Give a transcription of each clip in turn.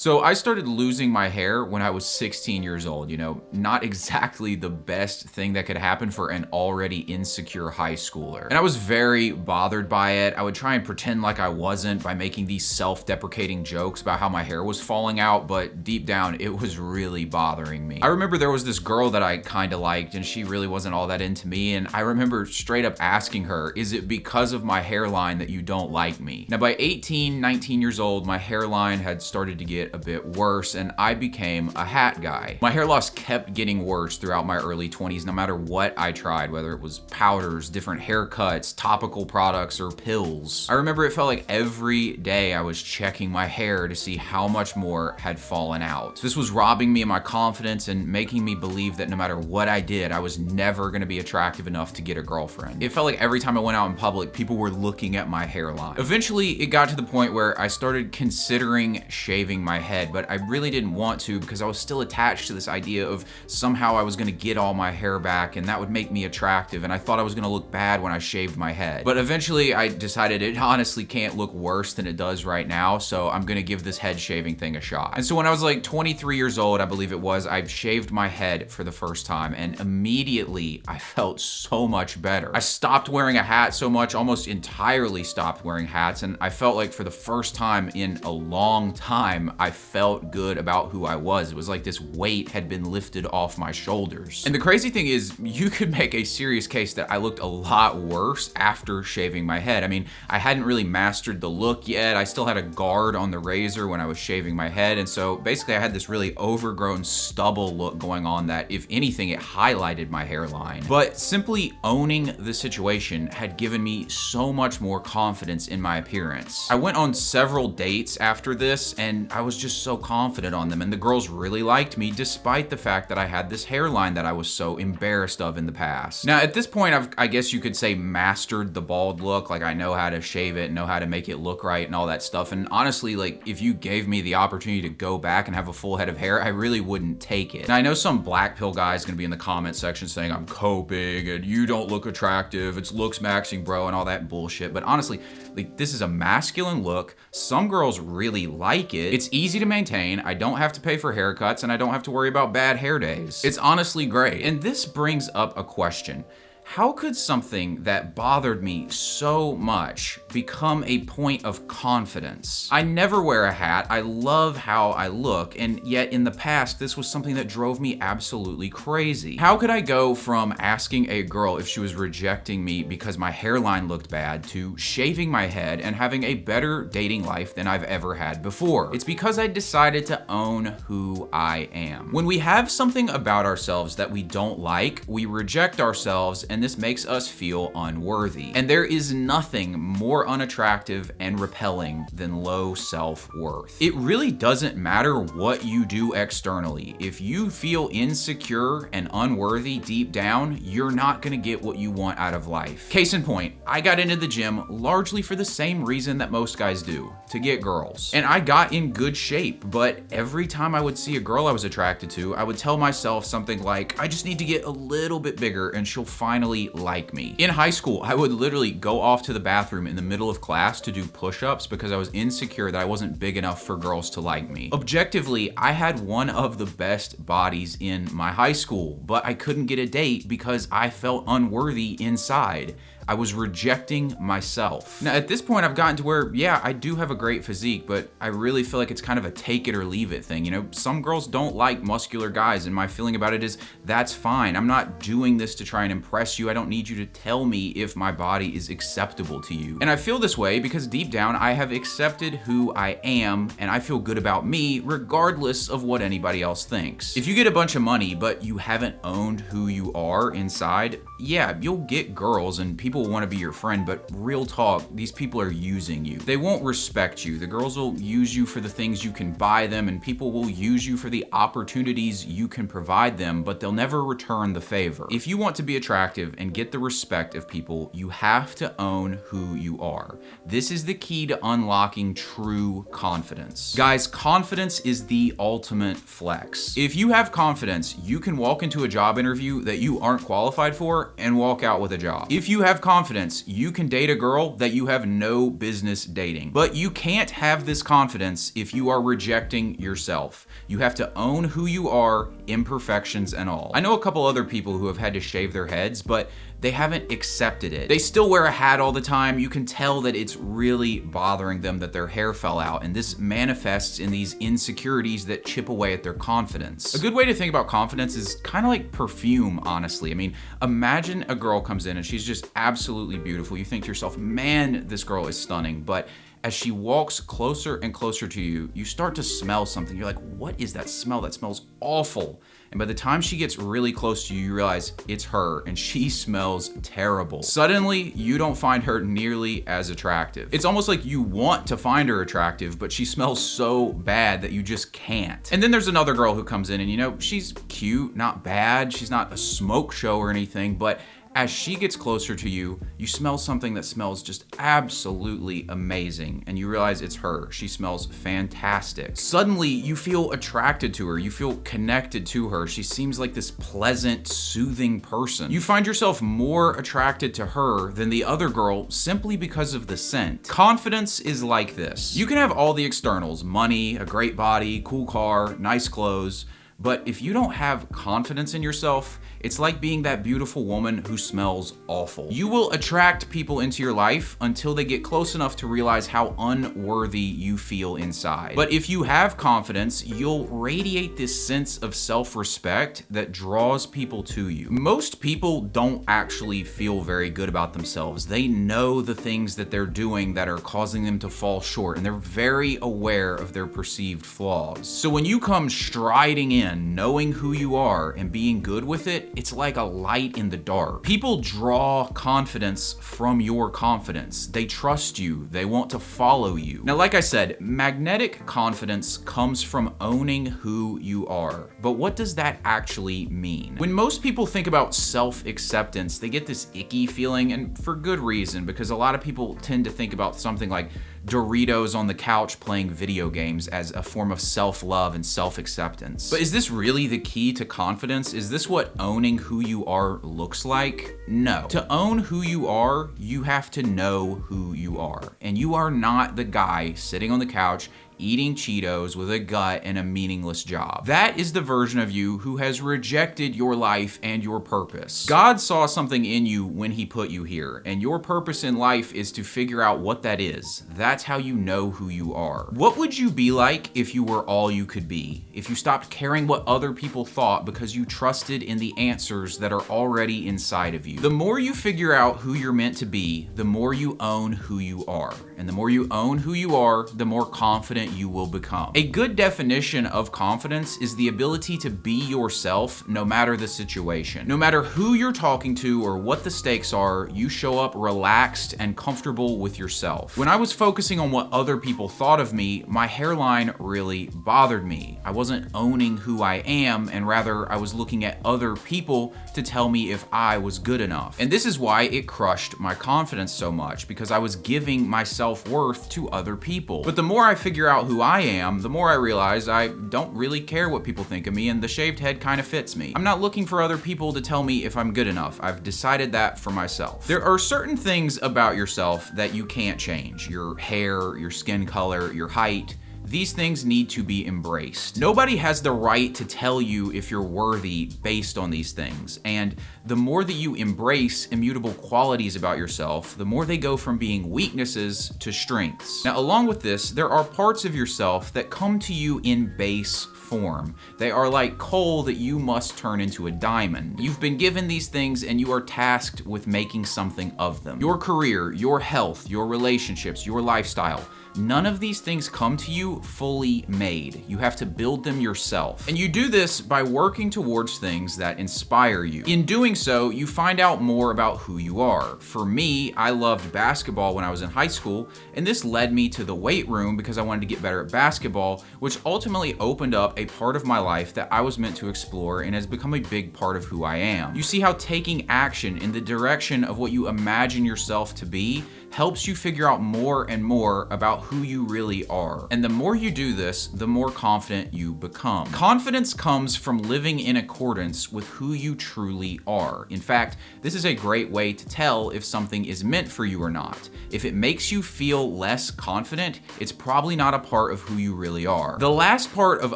So I started losing my hair when I was 16 years old, not exactly the best thing that could happen for an already insecure high schooler. And I was very bothered by it. I would try and pretend like I wasn't by making these self-deprecating jokes about how my hair was falling out, but deep down it was really bothering me. I remember there was this girl that I kind of liked and she really wasn't all that into me, and I remember straight up asking her, is it because of my hairline that you don't like me? Now by 18, 19 years old, my hairline had started to get a bit worse and I became a hat guy. My hair loss kept getting worse throughout my early 20s no matter what I tried, whether it was powders, different haircuts, topical products, or pills. I remember it felt like every day I was checking my hair to see how much more had fallen out. This was robbing me of my confidence and making me believe that no matter what I did, I was never gonna be attractive enough to get a girlfriend. It felt like every time I went out in public, people were looking at my hairline. Eventually, it got to the point where I started considering shaving my head, but I really didn't want to because I was still attached to this idea of somehow I was gonna get all my hair back and that would make me attractive, and I thought I was gonna look bad when I shaved my head. But eventually I decided it honestly can't look worse than it does right now, so I'm gonna give this head shaving thing a shot. And so when I was like 23 years old, I believe it was, I shaved my head for the first time and immediately I felt so much better. I stopped wearing a hat so much, almost entirely stopped wearing hats, and I felt like for the first time in a long time, I felt good about who I was. It was like this weight had been lifted off my shoulders. And the crazy thing is, you could make a serious case that I looked a lot worse after shaving my head. I mean, I hadn't really mastered the look yet. I still had a guard on the razor when I was shaving my head, and so basically I had this really overgrown stubble look going on that, if anything, it highlighted my hairline. But simply owning the situation had given me so much more confidence in my appearance. I went on several dates after this and I was just so confident on them, and the girls really liked me despite the fact that I had this hairline that I was so embarrassed of in the past. Now at this point, I guess you could say mastered the bald look. Like I know how to shave it, know how to make it look right and all that stuff. And honestly, like if you gave me the opportunity to go back and have a full head of hair, I really wouldn't take it. Now I know some black pill guy is gonna be in the comment section saying I'm coping and you don't look attractive, it's looks maxing bro and all that bullshit. But honestly, like this is a masculine look. Some girls really like it. It's easy to maintain. I don't have to pay for haircuts and I don't have to worry about bad hair days. It's honestly great. And this brings up a question. How could something that bothered me so much become a point of confidence? I never wear a hat. I love how I look, and yet in the past, this was something that drove me absolutely crazy. How could I go from asking a girl if she was rejecting me because my hairline looked bad to shaving my head and having a better dating life than I've ever had before? It's because I decided to own who I am. When we have something about ourselves that we don't like, we reject ourselves, and this makes us feel unworthy. And there is nothing more unattractive and repelling than low self-worth. It really doesn't matter what you do externally. If you feel insecure and unworthy deep down, you're not gonna get what you want out of life. Case in point, I got into the gym largely for the same reason that most guys do, to get girls. And I got in good shape, but every time I would see a girl I was attracted to, I would tell myself something like, I just need to get a little bit bigger and she'll finally like me. In high school, I would literally go off to the bathroom in the middle of class to do push-ups because I was insecure that I wasn't big enough for girls to like me. Objectively, I had one of the best bodies in my high school, but I couldn't get a date because I felt unworthy inside. I was rejecting myself. Now at this point I've gotten to where, yeah, I do have a great physique, but I really feel like it's kind of a take it or leave it thing. Some girls don't like muscular guys, and my feeling about it is that's fine. I'm not doing this to try and impress you. I don't need you to tell me if my body is acceptable to you. And I feel this way because deep down I have accepted who I am and I feel good about me regardless of what anybody else thinks. If you get a bunch of money but you haven't owned who you are inside, yeah, you'll get girls and people will want to be your friend, but real talk, these people are using you. They won't respect you. The girls will use you for the things you can buy them, and people will use you for the opportunities you can provide them, but they'll never return the favor. If you want to be attractive and get the respect of people, you have to own who you are. This is the key to unlocking true confidence. Guys, confidence is the ultimate flex. If you have confidence, you can walk into a job interview that you aren't qualified for and walk out with a job. If you have confidence, you can date a girl that you have no business dating. But you can't have this confidence if you are rejecting yourself. You have to own who you are, imperfections and all. I know a couple other people who have had to shave their heads, but they haven't accepted it. They still wear a hat all the time. You can tell that it's really bothering them that their hair fell out, and this manifests in these insecurities that chip away at their confidence. A good way to think about confidence is kind of like perfume, honestly. I mean, imagine a girl comes in and she's just absolutely beautiful. You think to yourself, man, this girl is stunning, but as she walks closer and closer to you, you start to smell something. You're like, what is that smell? That smells awful. And by the time she gets really close to you, you realize it's her and she smells terrible. Suddenly, you don't find her nearly as attractive. It's almost like you want to find her attractive, but she smells so bad that you just can't. And then there's another girl who comes in and, you know, she's cute, not bad. She's not a smoke show or anything, but as she gets closer to you, you smell something that smells just absolutely amazing, and you realize it's her. She smells fantastic. Suddenly, you feel attracted to her. You feel connected to her. She seems like this pleasant, soothing person. You find yourself more attracted to her than the other girl simply because of the scent. Confidence is like this. You can have all the externals, money, a great body, cool car, nice clothes, but if you don't have confidence in yourself, it's like being that beautiful woman who smells awful. You will attract people into your life until they get close enough to realize how unworthy you feel inside. But if you have confidence, you'll radiate this sense of self-respect that draws people to you. Most people don't actually feel very good about themselves. They know the things that they're doing that are causing them to fall short, and they're very aware of their perceived flaws. So when you come striding in, knowing who you are and being good with it, it's like a light in the dark. People draw confidence from your confidence. They trust you. They want to follow you. Now, like I said, magnetic confidence comes from owning who you are. But what does that actually mean? When most people think about self-acceptance, they get this icky feeling, and for good reason, because a lot of people tend to think about something like Doritos on the couch playing video games as a form of self-love and self-acceptance. But is this really the key to confidence? Is this what owning who you are looks like? No. To own who you are, you have to know who you are. And you are not the guy sitting on the couch eating Cheetos with a gut and a meaningless job. That is the version of you who has rejected your life and your purpose. God saw something in you when he put you here, and your purpose in life is to figure out what that is. That's how you know who you are. What would you be like if you were all you could be? If you stopped caring what other people thought because you trusted in the answers that are already inside of you? The more you figure out who you're meant to be, the more you own who you are. And the more you own who you are, the more confident you will become. A good definition of confidence is the ability to be yourself no matter the situation. No matter who you're talking to or what the stakes are, you show up relaxed and comfortable with yourself. When I was focusing on what other people thought of me, my hairline really bothered me. I wasn't owning who I am, and rather I was looking at other people to tell me if I was good enough. And this is why it crushed my confidence so much, because I was giving my self-worth to other people. But the more I figure out who I am, the more I realize I don't really care what people think of me, and the shaved head kind of fits me. I'm not looking for other people to tell me if I'm good enough. I've decided that for myself. There are certain things about yourself that you can't change. Your hair, your skin color, your height. These things need to be embraced. Nobody has the right to tell you if you're worthy based on these things. And the more that you embrace immutable qualities about yourself, the more they go from being weaknesses to strengths. Now, along with this, there are parts of yourself that come to you in base form. They are like coal that you must turn into a diamond. You've been given these things and you are tasked with making something of them. Your career, your health, your relationships, your lifestyle. None of these things come to you fully made. You have to build them yourself. And you do this by working towards things that inspire you. In doing so, you find out more about who you are. For me, I loved basketball when I was in high school, and this led me to the weight room because I wanted to get better at basketball, which ultimately opened up a part of my life that I was meant to explore and has become a big part of who I am. You see how taking action in the direction of what you imagine yourself to be helps you figure out more and more about who you really are. And the more you do this, the more confident you become. Confidence comes from living in accordance with who you truly are. In fact, this is a great way to tell if something is meant for you or not. If it makes you feel less confident, it's probably not a part of who you really are. The last part of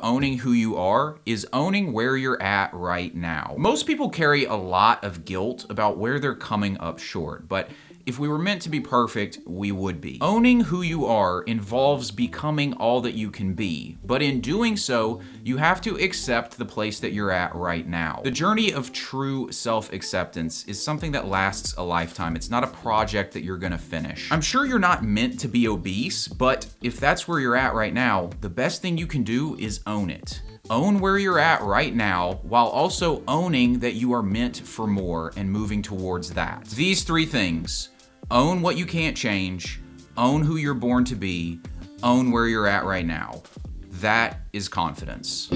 owning who you are is owning where you're at right now. Most people carry a lot of guilt about where they're coming up short, but if we were meant to be perfect, we would be. Owning who you are involves becoming all that you can be, but in doing so, you have to accept the place that you're at right now. The journey of true self-acceptance is something that lasts a lifetime. It's not a project that you're gonna finish. I'm sure you're not meant to be obese, but if that's where you're at right now, the best thing you can do is own it. Own where you're at right now while also owning that you are meant for more and moving towards that. These three things: own what you can't change, own who you're born to be, own where you're at right now. That is confidence.